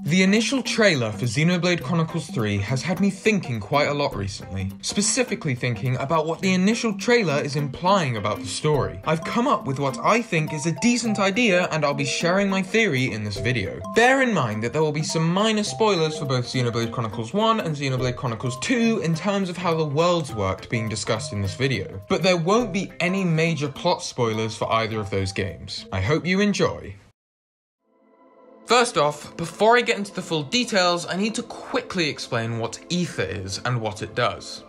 The initial trailer for Xenoblade Chronicles 3 has had me thinking quite a lot recently, specifically thinking about what the initial trailer is implying about the story. I've come up with what I think is a decent idea, and I'll be sharing my theory in this video. Bear in mind that there will be some minor spoilers for both Xenoblade Chronicles 1 and Xenoblade Chronicles 2 in terms of how the worlds worked being discussed in this video, but there won't be any major plot spoilers for either of those games. I hope you enjoy. First off, before I get into the full details, I need to quickly explain what ether is and what it does.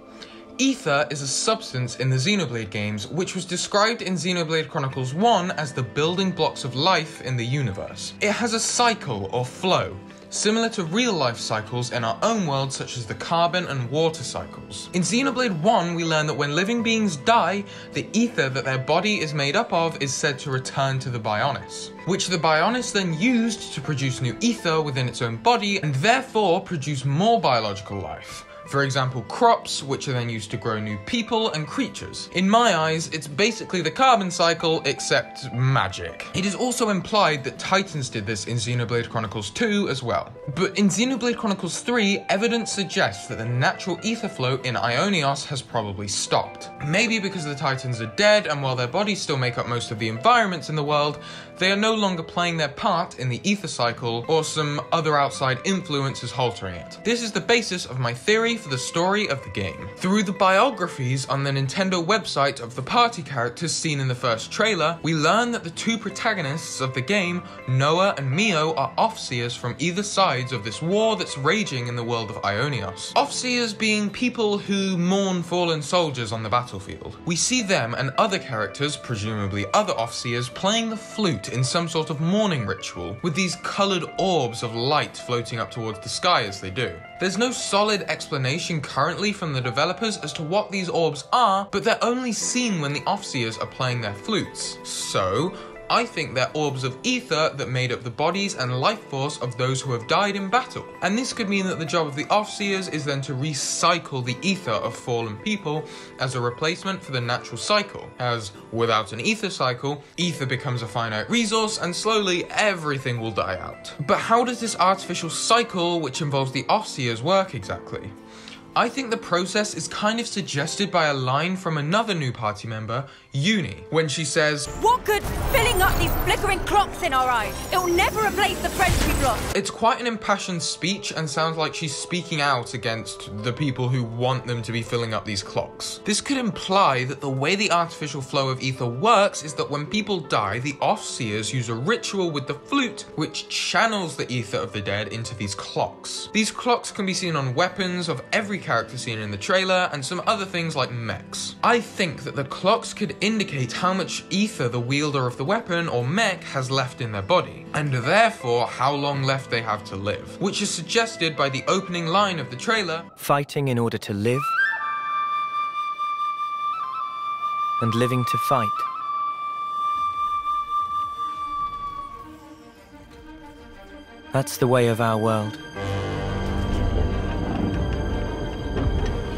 Ether is a substance in the Xenoblade games which was described in Xenoblade Chronicles 1 as the building blocks of life in the universe. It has a cycle or flow, similar to real-life cycles in our own world, such as the carbon and water cycles. In Xenoblade 1, we learn that when living beings die, the ether that their body is made up of is said to return to the Bionis, which the Bionis then used to produce new ether within its own body and therefore produce more biological life. For example, crops, which are then used to grow new people and creatures. In my eyes, it's basically the carbon cycle, except magic. It is also implied that Titans did this in Xenoblade Chronicles 2 as well. But in Xenoblade Chronicles 3, evidence suggests that the natural ether flow in Ionios has probably stopped. Maybe because the Titans are dead, and while their bodies still make up most of the environments in the world, they are no longer playing their part in the ether cycle, or some other outside influence is altering it. This is the basis of my theory for the story of the game. Through the biographies on the Nintendo website of the party characters seen in the first trailer, we learn that the two protagonists of the game, Noah and Mio, are Offseers from either sides of this war that's raging in the world of Ionios. Offseers being people who mourn fallen soldiers on the battlefield. We see them and other characters, presumably other Offseers, playing the flute in some sort of mourning ritual, with these coloured orbs of light floating up towards the sky as they do. There's no solid explanation currently from the developers as to what these orbs are, but they're only seen when the Offseers are playing their flutes. So, I think they're orbs of ether that made up the bodies and life force of those who have died in battle. And this could mean that the job of the Offseers is then to recycle the ether of fallen people as a replacement for the natural cycle, as without an ether cycle, ether becomes a finite resource and slowly everything will die out. But how does this artificial cycle, which involves the Offseers, work exactly? I think the process is kind of suggested by a line from another new party member, Uni, when she says, "What good's filling up these flickering clocks in our eyes? It'll never replace the friends we've lost." It's quite an impassioned speech and sounds like she's speaking out against the people who want them to be filling up these clocks. This could imply that the way the artificial flow of ether works is that when people die, the Offseers use a ritual with the flute which channels the ether of the dead into these clocks. These clocks can be seen on weapons of every character seen in the trailer and some other things like mechs. I think that the clocks could indicate how much ether the wielder of the weapon or mech has left in their body, and therefore how long left they have to live, which is suggested by the opening line of the trailer, "Fighting in order to live, and living to fight." That's the way of our world.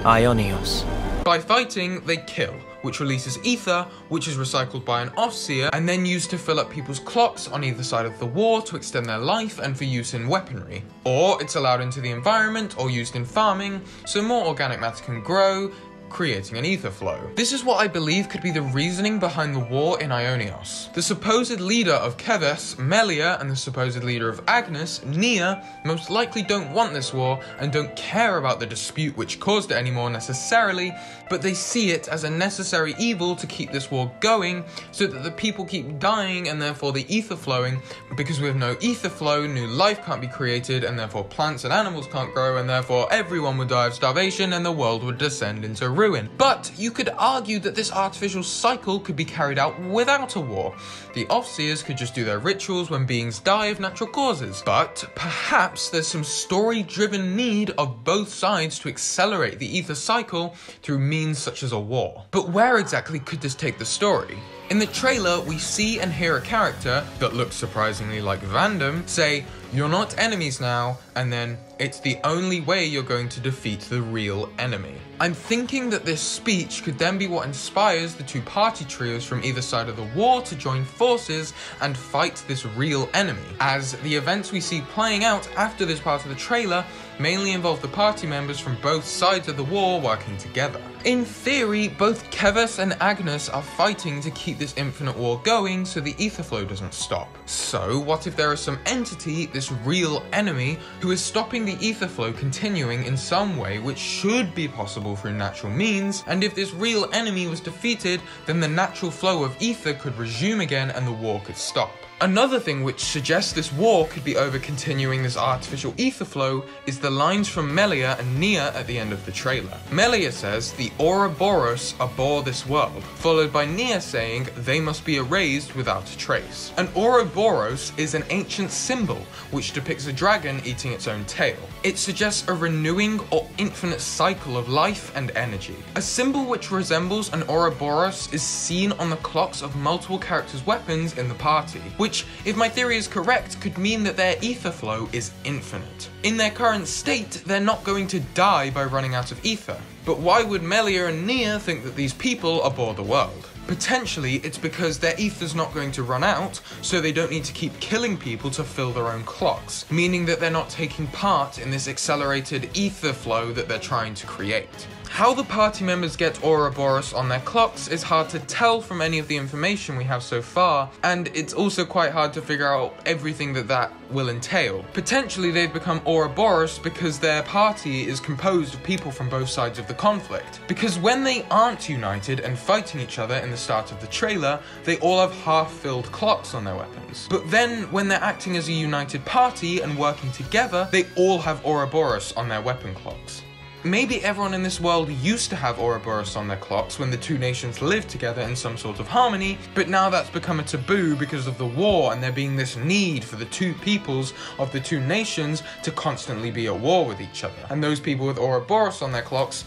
Ionios. By fighting, they kill, which releases ether, which is recycled by an Offseer and then used to fill up people's clocks on either side of the war to extend their life and for use in weaponry. Or it's allowed into the environment or used in farming, so more organic matter can grow, creating an ether flow. This is what I believe could be the reasoning behind the war in Ionios. The supposed leader of Keves, Melia, and the supposed leader of Agnes, Nia, most likely don't want this war and don't care about the dispute which caused it anymore necessarily, but they see it as a necessary evil to keep this war going so that the people keep dying and therefore the ether flowing, because with no ether flow, new life can't be created and therefore plants and animals can't grow and therefore everyone would die of starvation and the world would descend into ruin. But you could argue that this artificial cycle could be carried out without a war. The Offseers could just do their rituals when beings die of natural causes. But perhaps there's some story-driven need of both sides to accelerate the ether cycle through means such as a war. But where exactly could this take the story? In the trailer, we see and hear a character that looks surprisingly like Vandam say, you're not enemies now, and then it's the only way you're going to defeat the real enemy. I'm thinking that this speech could then be what inspires the two party trios from either side of the war to join forces and fight this real enemy, as the events we see playing out after this part of the trailer mainly involve the party members from both sides of the war working together. In theory, both Kevus and Agnes are fighting to keep this infinite war going so the ether flow doesn't stop. So what if there is some entity, this real enemy, who is stopping the ether flow continuing in some way which should be possible through natural means, and if this real enemy was defeated, then the natural flow of ether could resume again and the war could stop. Another thing which suggests this war could be over continuing this artificial ether flow is the lines from Melia and Nia at the end of the trailer. Melia says the Ouroboros abhor this world, followed by Nia saying they must be erased without a trace. An Ouroboros is an ancient symbol which depicts a dragon eating its own tail. It suggests a renewing or infinite cycle of life and energy. A symbol which resembles an Ouroboros is seen on the clocks of multiple characters' weapons in the party, which, if my theory is correct, could mean that their ether flow is infinite. In their current state, they're not going to die by running out of ether. But why would Melia and Nia think that these people abhor the world? Potentially, it's because their ether's not going to run out, so they don't need to keep killing people to fill their own clocks, meaning that they're not taking part in this accelerated ether flow that they're trying to create. How the party members get Ouroboros on their clocks is hard to tell from any of the information we have so far, and it's also quite hard to figure out everything that will entail. Potentially they've become Ouroboros because their party is composed of people from both sides of the conflict. Because when they aren't united and fighting each other in the start of the trailer, they all have half-filled clocks on their weapons. But then when they're acting as a united party and working together, they all have Ouroboros on their weapon clocks. Maybe everyone in this world used to have Ouroboros on their clocks when the two nations lived together in some sort of harmony, but now that's become a taboo because of the war and there being this need for the two peoples of the two nations to constantly be at war with each other. And those people with Ouroboros on their clocks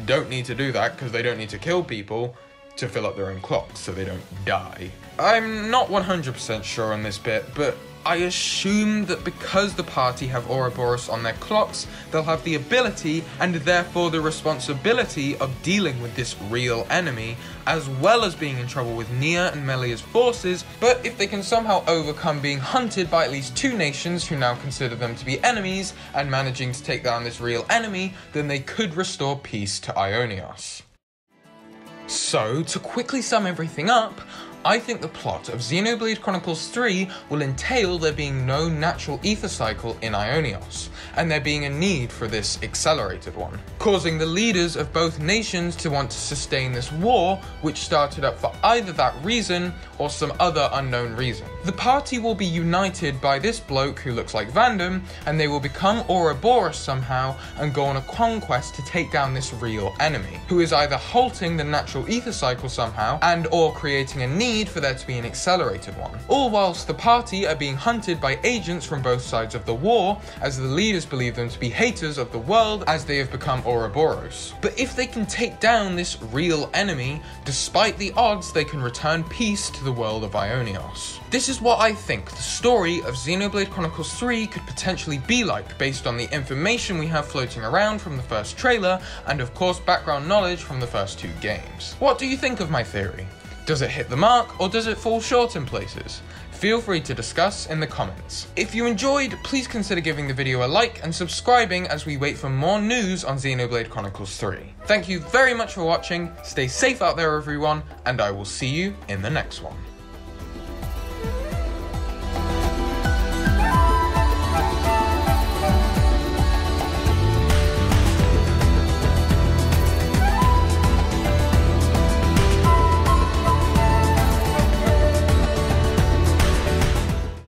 don't need to do that because they don't need to kill people to fill up their own clocks so they don't die. I'm not 100% sure on this bit, but I assume that because the party have Ouroboros on their clocks, they'll have the ability and therefore the responsibility of dealing with this real enemy, as well as being in trouble with Nia and Melia's forces. But if they can somehow overcome being hunted by at least two nations who now consider them to be enemies and managing to take down this real enemy, then they could restore peace to Ionios. So, to quickly sum everything up, I think the plot of Xenoblade Chronicles 3 will entail there being no natural ether cycle in Ionios, and there being a need for this accelerated one, causing the leaders of both nations to want to sustain this war, which started up for either that reason or some other unknown reason. The party will be united by this bloke who looks like Vandam, and they will become Ouroboros somehow and go on a conquest to take down this real enemy, who is either halting the natural ether cycle somehow and or creating a need for there to be an accelerated one. All whilst the party are being hunted by agents from both sides of the war, as the leaders believe them to be haters of the world as they have become Ouroboros. But if they can take down this real enemy, despite the odds they can return peace to the world of Ionios. This is what I think the story of Xenoblade Chronicles 3 could potentially be like, based on the information we have floating around from the first trailer, and of course background knowledge from the first two games. What do you think of my theory? Does it hit the mark, or does it fall short in places? Feel free to discuss in the comments. If you enjoyed, please consider giving the video a like and subscribing as we wait for more news on Xenoblade Chronicles 3. Thank you very much for watching, stay safe out there everyone, and I will see you in the next one.